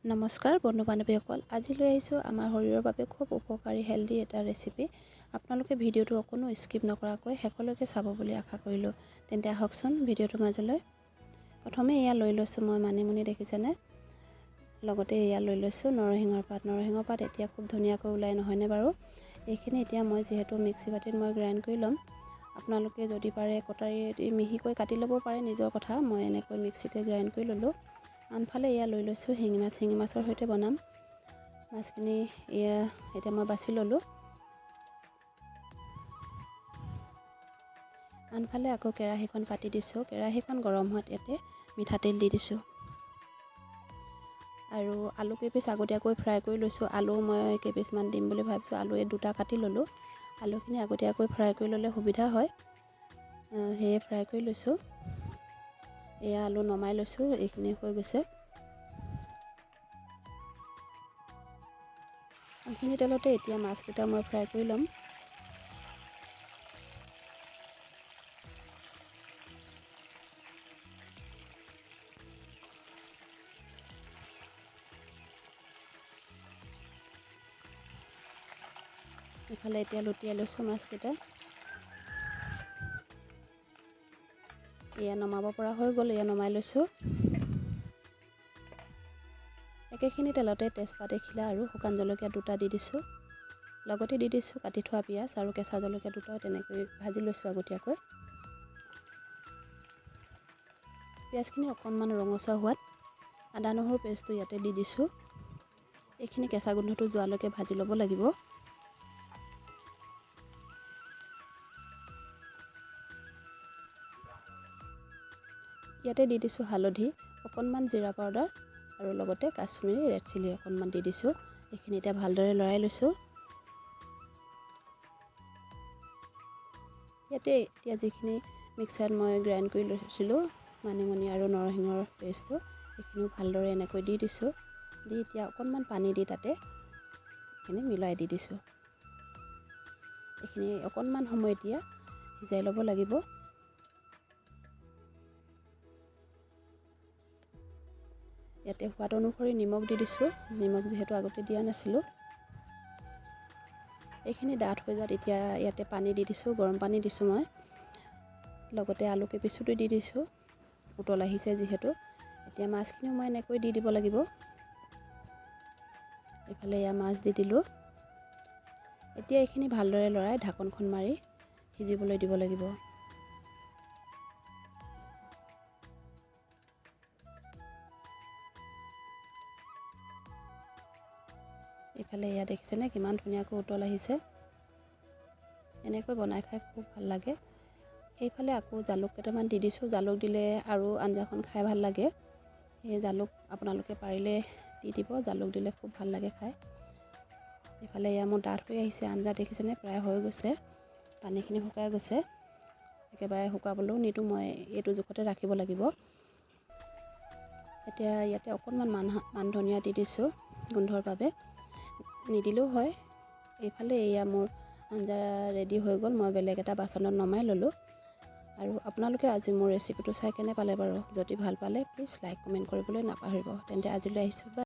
নমস্কাৰ বন্ধু বান্ধৱীসকল, আজি লৈ আহিছোঁ আমাৰ শৰীৰৰ বাবে খুব উপকাৰী হেল্ডি এটা ৰেচিপি। আপোনালোকে ভিডিঅ'টো অকণো স্কিপ নকৰাকৈ শেষলৈকে চাব বুলি আশা কৰিলোঁ। তেন্তে আহকচোন ভিডিঅ'টোৰ মাজলৈ। প্ৰথমে এয়া লৈ লৈছোঁ মই মানিমুনি, দেখিছেনে? লগতে এয়া লৈ লৈছোঁ নৰসিংহৰ পাত। নৰসিংহৰ পাত এতিয়া খুব ধুনীয়াকৈ ওলাই, নহয়নে বাৰু? এইখিনি এতিয়া মই যিহেতু মিক্সি বাতিত মই গ্ৰাইণ্ড কৰি ল'ম। আপোনালোকে যদি পাৰে কটাৰী মিহিকৈ কাটি ল'ব পাৰে, নিজৰ কথা। মই এনেকৈ মিক্সিতে গ্ৰাইণ্ড কৰি ল'লোঁ। আনফালে এয়া লৈ লৈছোঁ শিঙি মাছ। শিঙি মাছৰ সৈতে বনাম। মাছখিনি এয়া এতিয়া মই বাছি ল'লোঁ। আনফালে আকৌ কেৰাহীখন পাতি দিছোঁ। কেৰাহীখন গৰম হোৱাত ইয়াতে মিঠাতেল দি দিছোঁ আৰু আলু কেইপিচ আগতীয়াকৈ ফ্ৰাই কৰি লৈছোঁ। আলু মই কেইপিচমান দিম বুলি ভাবিছোঁ। আলু এই দুটা কাটি ল'লোঁ। আলুখিনি আগতীয়াকৈ ফ্ৰাই কৰি ল'লে সুবিধা হয়, সেয়ে ফ্ৰাই কৰি লৈছোঁ। এয়া আলু নমাই লৈছোঁ। এইখিনি হৈ গৈছে। এইখিনি তেলতে এতিয়া মাছকেইটা মই ফ্ৰাই কৰি ল'ম। ইফালে এতিয়া লুটিয়াই লৈছোঁ মাছকেইটা। এয়া নমাব পৰা হৈ গ'ল। এয়া নমাই লৈছোঁ। একেখিনি তেলতে তেজপাত এখিলা আৰু শুকান জলকীয়া দুটা দি দিছোঁ। লগতে দি দিছোঁ কাটি থোৱা পিঁয়াজ আৰু কেঁচা জলকীয়া দুটাও তেনেকৈ ভাজি লৈছোঁ আগতীয়াকৈ। পিঁয়াজখিনি অকণমান ৰঙচুৱা হোৱাত আদা নহৰু পেষ্টটো ইয়াতে দি দিছোঁ। এইখিনি কেঁচা গোন্ধটো যোৱালৈকে ভাজি ল'ব লাগিব। ইয়াতে দি দিছোঁ হালধি, অকণমান জিৰা পাউডাৰ আৰু লগতে কাশ্মীৰী ৰেড চিলি অকণমান দি দিছোঁ। এইখিনি এতিয়া ভালদৰে লৰাই লৈছোঁ। ইয়াতে এতিয়া যিখিনি মিক্সাৰত মই গ্ৰাইণ্ড কৰি লৈছিলোঁ মানিমুনি আৰু নৰসিংহৰ পেষ্টটো, এইখিনিও ভালদৰে এনেকৈ দি দিছোঁ। দি এতিয়া অকণমান পানী দি তাতে এইখিনি মিলাই দি দিছোঁ। এইখিনি অকণমান সময় এতিয়া সিজাই ল'ব লাগিব। ইয়াতে সোৱাদ অনুসৰি নিমখ দি দিছোঁ। নিমখ যিহেতু আগতে দিয়া নাছিলোঁ। এইখিনি ডাঠ হৈ যোৱাত এতিয়া ইয়াতে পানী দি দিছোঁ। গৰম পানী দিছোঁ মই। লগতে আলু কেইপিচটো দি দিছোঁ। উতল আহিছে যিহেতু, এতিয়া মাছখিনিও মই এনেকৈ দি দিব লাগিব। এইফালে এয়া মাছ দি দিলোঁ। এতিয়া এইখিনি ভালদৰে লৰাই ঢাকনখন মাৰি সিজিবলৈ দিব লাগিব। এইফালে এয়া দেখিছেনে কিমান ধুনীয়াকৈ উতল আহিছে। এনেকৈ বনাই খাই খুব ভাল লাগে। এইফালে আকৌ জালুক কেইটামান দি দিছোঁ। জালুক দিলে আৰু আঞ্জাখন খাই ভাল লাগে। এই জালুক আপোনালোকে পাৰিলে দি দিব। জালুক দিলে খুব ভাল লাগে খাই। এইফালে এয়া মোৰ ডাঠ হৈ আহিছে আঞ্জা, দেখিছেনে প্ৰায় হৈ গৈছে। পানীখিনি শুকাই গৈছে। একেবাৰে শুকাবলৈও নিদিওঁ, মই এইটো জোখতে ৰাখিব লাগিব। এতিয়া ইয়াতে অকণমান মান ধনিয়া দি দিছোঁ গোন্ধৰ বাবে, নিদিলেও হয়। এইফালে এয়া মোৰ আঞ্জা ৰেডি হৈ গ'ল। মই বেলেগ এটা বাচনত নমাই ল'লোঁ। আৰু আপোনালোকে আজি মোৰ ৰেচিপিটো চাই কেনে পালে বাৰু? যদি ভাল পালে প্লিজ লাইক কমেণ্ট কৰিবলৈ নাপাহৰিব। তেন্তে আজিলৈ আহিছোঁ।